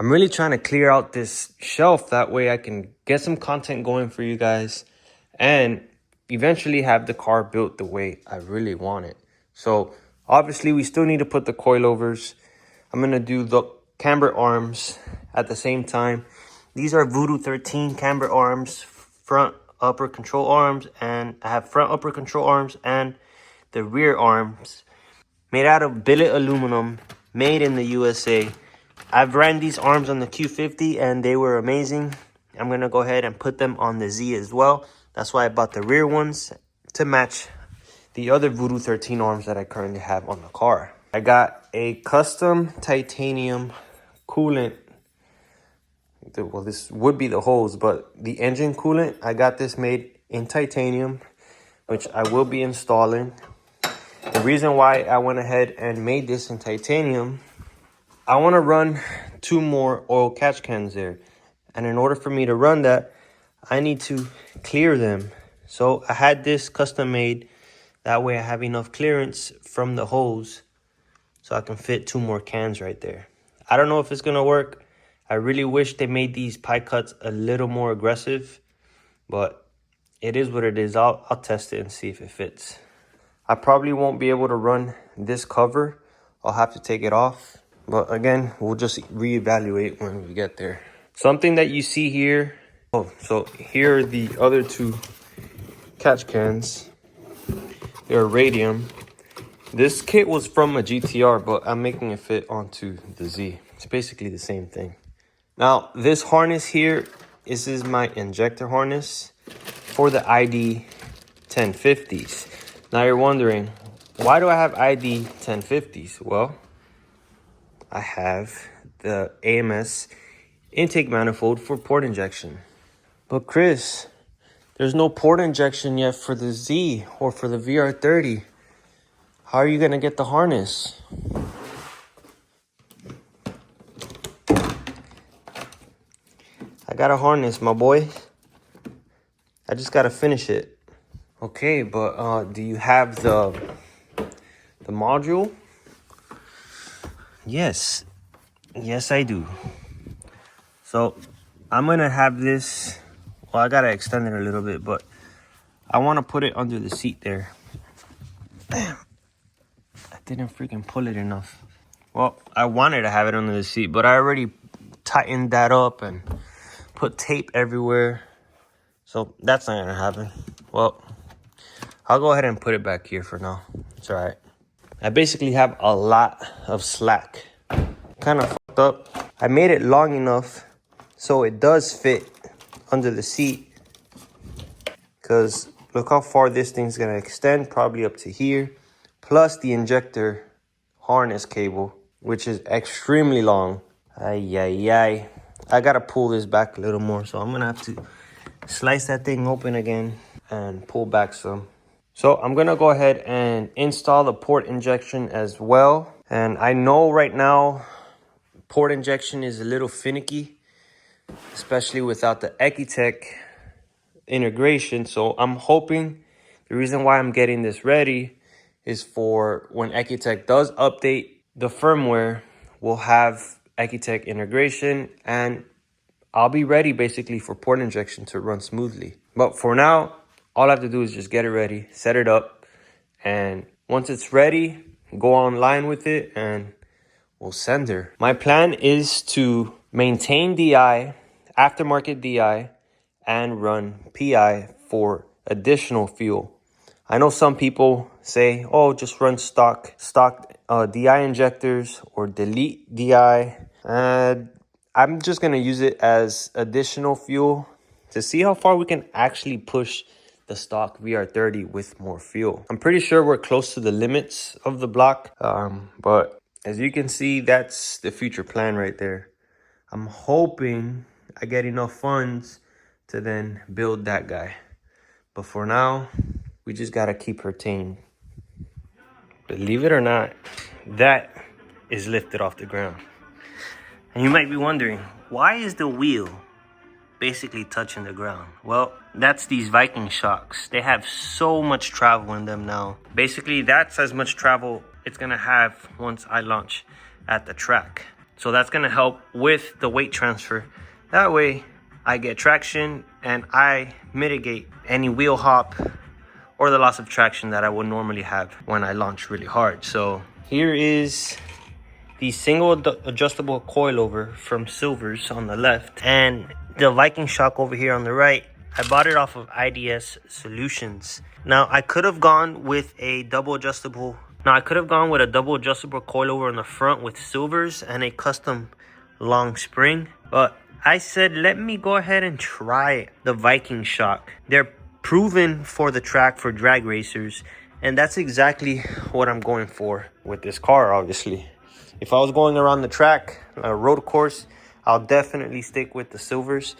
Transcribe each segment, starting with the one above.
I'm really trying to clear out this shelf. That way I can get some content going for you guys and eventually have the car built the way I really want it. So obviously we still need to put the coilovers. I'm going to do the camber arms at the same time. These are Voodoo 13 camber arms, front upper control arms, and I have front upper control arms and the rear arms made out of billet aluminum, made in the USA. I've ran these arms on the Q50 and they were amazing. I'm going to go ahead and put them on the Z as well. That's why I bought the rear ones to match the other Voodoo 13 arms that I currently have on the car. I got a custom titanium coolant. Well, this would be the hose, but the engine coolant, I got this made in titanium, which I will be installing. The reason why I went ahead and made this in titanium, I want to run 2 more oil catch cans there. And in order for me to run that, I need to clear them. So I had this custom made. That way I have enough clearance from the hose so I can fit 2 more cans right there. I don't know if it's going to work. I really wish they made these pie cuts a little more aggressive, but it is what it is. I'll test it and see if it fits. I probably won't be able to run this cover. I'll have to take it off. But again, we'll just reevaluate when we get there. Something that you see here. Oh, so here are the other 2 catch cans. They're radium. This kit was from a GTR, but I'm making it fit onto the Z. It's basically the same thing. Now, this harness here, this is my injector harness for the ID 1050s. Now you're wondering, why do I have ID 1050s? Well, I have the AMS intake manifold for port injection. But Chris, there's no port injection yet for the Z or for the VR30. How are you going to get the harness? I got a harness, my boy. I just got to finish it. Okay, but do you have the module? Yes. Yes, I do. So I'm going to have this. Well, I got to extend it a little bit, but I want to put it under the seat there. Damn. I didn't freaking pull it enough. Well, I wanted to have it under the seat, but I already tightened that up and put tape everywhere. So that's not going to happen. Well, I'll go ahead and put it back here for now. It's all right. I basically have a lot of slack. Kind of fucked up. I made it long enough so it does fit under the seat. Because look how far this thing's going to extend. Probably up to here. Plus the injector harness cable, which is extremely long. Ay, ay, ay. I got to pull this back a little more. So I'm going to have to slice that thing open again and pull back some. So I'm going to go ahead and install the port injection as well. And I know right now port injection is a little finicky, especially without the Ecotech integration. So I'm hoping the reason why I'm getting this ready is for when Ecotech does update the firmware, we'll have Ecotech integration and I'll be ready basically for port injection to run smoothly. But for now, all I have to do is just get it ready, set it up, and once it's ready, go online with it and we'll send her. My plan is to maintain DI, aftermarket DI, and run PI for additional fuel. I know some people say, oh, just run stock DI injectors or delete DI. I'm just going to use it as additional fuel to see how far we can actually push the stock VR30 with more fuel. I'm pretty sure we're close to the limits of the block, but as you can see, that's the future plan right there. I'm hoping I get enough funds to then build that guy. But for now, we just gotta keep her tame. Believe it or not, that is lifted off the ground. And you might be wondering, why is the wheel basically touching the ground? Well, that's these Viking shocks. They have so much travel in them now. Basically, that's as much travel it's gonna have once I launch at the track. So that's gonna help with the weight transfer. That way I get traction and I mitigate any wheel hop or the loss of traction that I would normally have when I launch really hard. So here is the single adjustable coilover from Silvers on the left, and the Viking shock over here on the right. I bought it off of IDS Solutions. Now I could have gone with a double adjustable coilover on the front with Silvers and a custom long spring, but I said let me go ahead and try the Viking shock. They're proven for the track for drag racers, and that's exactly what I'm going for with this car. Obviously, if I was going around the track, a road course, I'll definitely stick with the Silvers.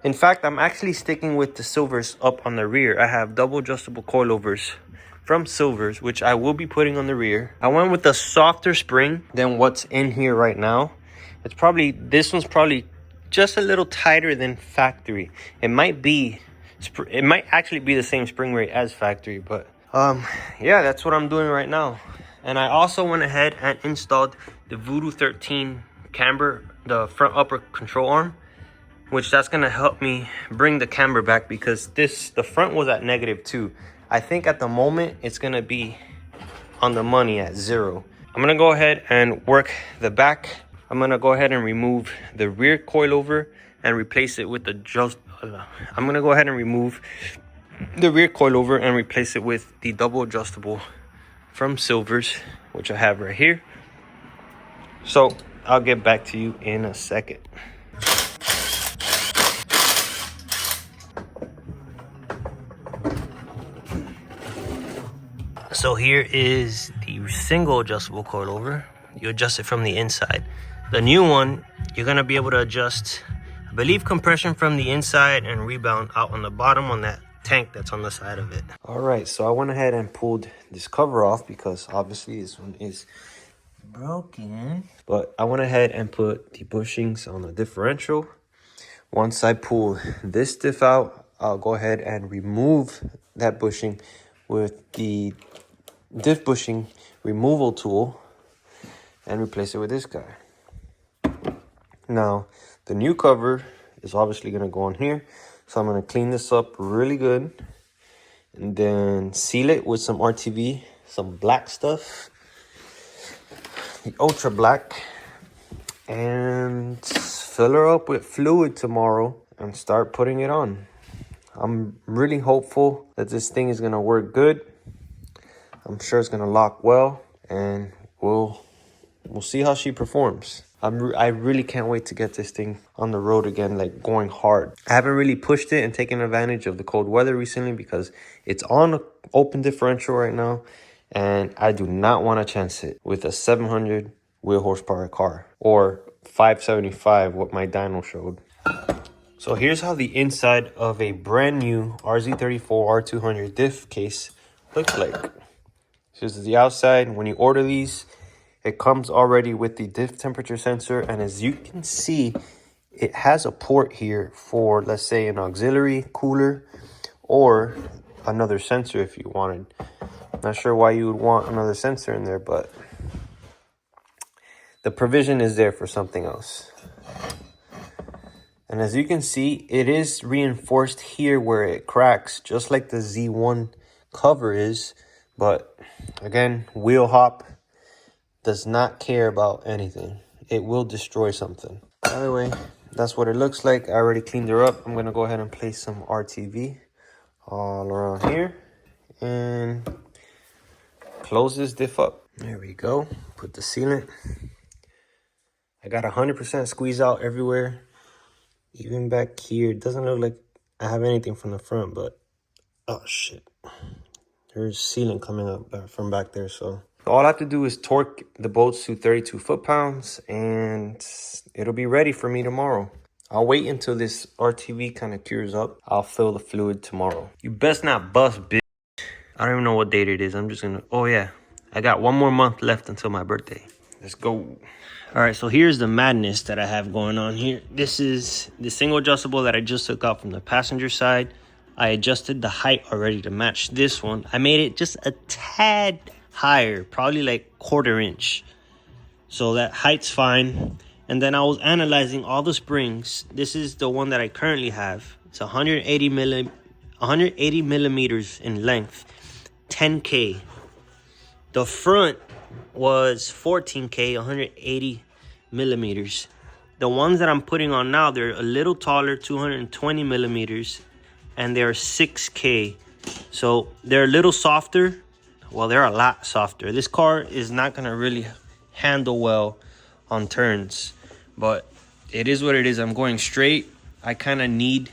In fact, I'm actually sticking with the Silvers up on the rear. I have double adjustable coilovers from Silvers, which I will be putting on the rear. I went with a softer spring than what's in here right now. This one's probably just a little tighter than factory. It might actually be the same spring rate as factory, but yeah, that's what I'm doing right now. And I also went ahead and installed the Voodoo 13 camber, the front upper control arm, which that's gonna help me bring the camber back, because the front was at -2. I think at the moment it's gonna be on the money at 0. I'm gonna go ahead and work the back. I'm gonna go ahead and remove the rear coilover and replace it with the I'm gonna go ahead and remove the rear coilover and replace it with the double adjustable from Silvers, which I have right here. So I'll get back to you in a second. So here is the single adjustable coilover. You adjust it from the inside. The new one, you're gonna be able to adjust, I believe, compression from the inside and rebound out on the bottom on that tank that's on the side of it. All right, so I went ahead and pulled this cover off because obviously this one is broken. But I went ahead and put the bushings on the differential. Once I pull this diff out, I'll go ahead and remove that bushing with the diff bushing removal tool and replace it with this guy. Now, the new cover is obviously going to go on here. So I'm going to clean this up really good and then seal it with some RTV, some black stuff, the ultra black, and fill her up with fluid tomorrow and start putting it on. I'm really hopeful that this thing is going to work good. I'm sure it's going to lock well, and we'll see how she performs. I really can't wait to get this thing on the road again, like going hard. I haven't really pushed it and taken advantage of the cold weather recently because it's on an open differential right now, and I do not want to chance it with a 700 wheel horsepower car or 575, what my dyno showed. So here's how the inside of a brand new RZ34 R200 diff case looks like. This is the outside. When you order these, it comes already with the diff temperature sensor, and as you can see, it has a port here for, let's say, an auxiliary cooler or another sensor if you wanted. Not sure why you would want another sensor in there, but the provision is there for something else. And as you can see, it is reinforced here where it cracks, just like the Z1 cover is. But again, wheel hop does not care about anything. It will destroy something. By the way, that's what it looks like. I already cleaned her up. I'm going to go ahead and place some RTV all around here and close this diff up. There we go. Put the sealant. I got 100% squeeze out everywhere. Even back here. It doesn't look like I have anything from the front, but oh shit. There's sealant coming up from back there, so all I have to do is torque the bolts to 32 foot-pounds, and it'll be ready for me tomorrow. I'll wait until this RTV kind of cures up. I'll fill the fluid tomorrow. You best not bust, bitch. I don't even know what date it is. I'm just gonna, oh yeah. I got 1 more month left until my birthday. Let's go. All right, so here's the madness that I have going on here. This is the single adjustable that I just took out from the passenger side. I adjusted the height already to match this one. I made it just a tad higher, probably like 1/4 inch. So that height's fine. And then I was analyzing all the springs. This is the one that I currently have. It's 180 millimeters in length, 10K. The front was 14K, 180 millimeters. The ones that I'm putting on now, they're a little taller, 220 millimeters, and they're 6K. So they're a little softer. Well, they're a lot softer. This car is not gonna really handle well on turns, but it is what it is. I'm going straight. I kind of need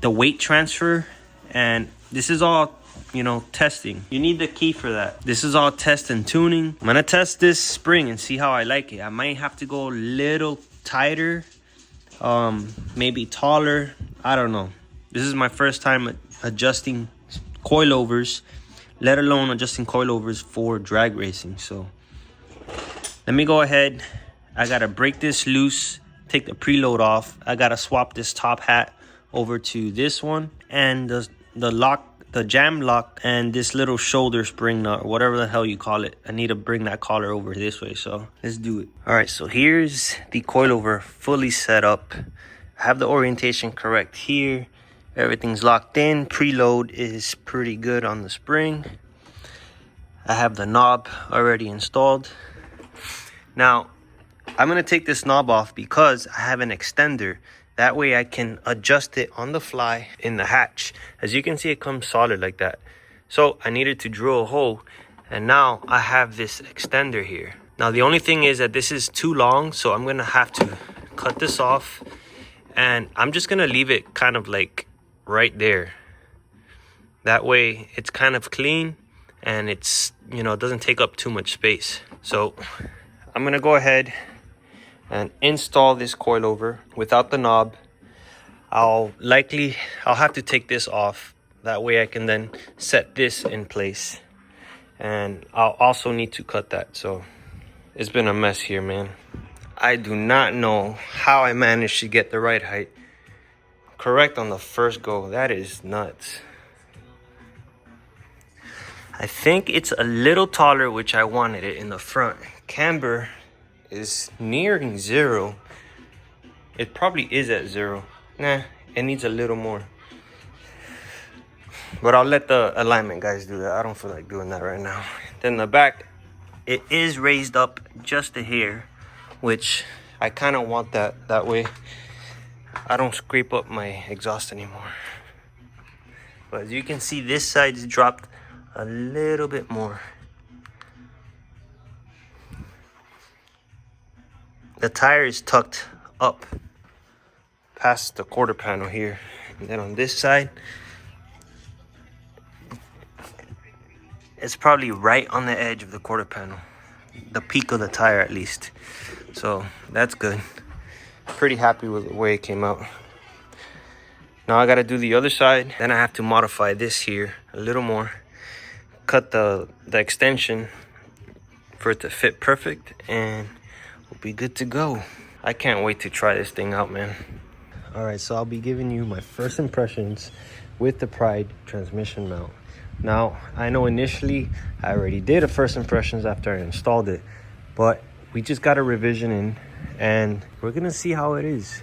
the weight transfer, and this is all, you know, testing. You need the key for that. This is all test and tuning. I'm gonna test this spring and see how I like it. I might have to go a little tighter, maybe taller. I don't know. This is my first time adjusting coilovers, let alone adjusting coilovers for drag racing. So let me go ahead. I gotta break this loose, take the preload off. I gotta swap this top hat over to this one, and the lock, the jam lock, and this little shoulder spring nut, or whatever the hell you call it. I need to bring that collar over this way, so let's do it. All right, so here's the coilover fully set up. I have the orientation correct here. Everything's locked in. Preload is pretty good on the spring. I have the knob already installed. Now, I'm gonna take this knob off because I have an extender. That way I can adjust it on the fly in the hatch. As you can see, it comes solid like that. So I needed to drill a hole, and now I have this extender here. Now the only thing is that this is too long, so I'm gonna have to cut this off, and I'm just gonna leave it kind of like right there. That way it's kind of clean, and it's, you know, it doesn't take up too much space. So I'm gonna go ahead and install this coilover without the knob. I'll have to take this off. That way I can then set this in place, and I'll also need to cut that. So it's been a mess here, man. I do not know how I managed to get the right height correct on the first go. That is nuts. I think it's a little taller, which I wanted it in the front. Camber is nearing 0. It probably is at 0. Nah, it needs a little more. But I'll let the alignment guys do that. I don't feel like doing that right now. Then the back, it is raised up just a hair, which I kind of want that. That way I don't scrape up my exhaust anymore. But as you can see, this side's dropped a little bit more. The tire is tucked up past the quarter panel here. And then on this side, it's probably right on the edge of the quarter panel. The peak of the tire, at least. So that's good. Pretty happy with the way it came out. Now I gotta do the other side. Then I have to modify this here a little more. Cut the extension for it to fit perfect, and we'll be good to go. I can't wait to try this thing out, man. All right, so I'll be giving you my first impressions with the Pride transmission mount. Now, I know initially I already did a first impressions after I installed it, but we just got a revision in, and we're gonna see how it is.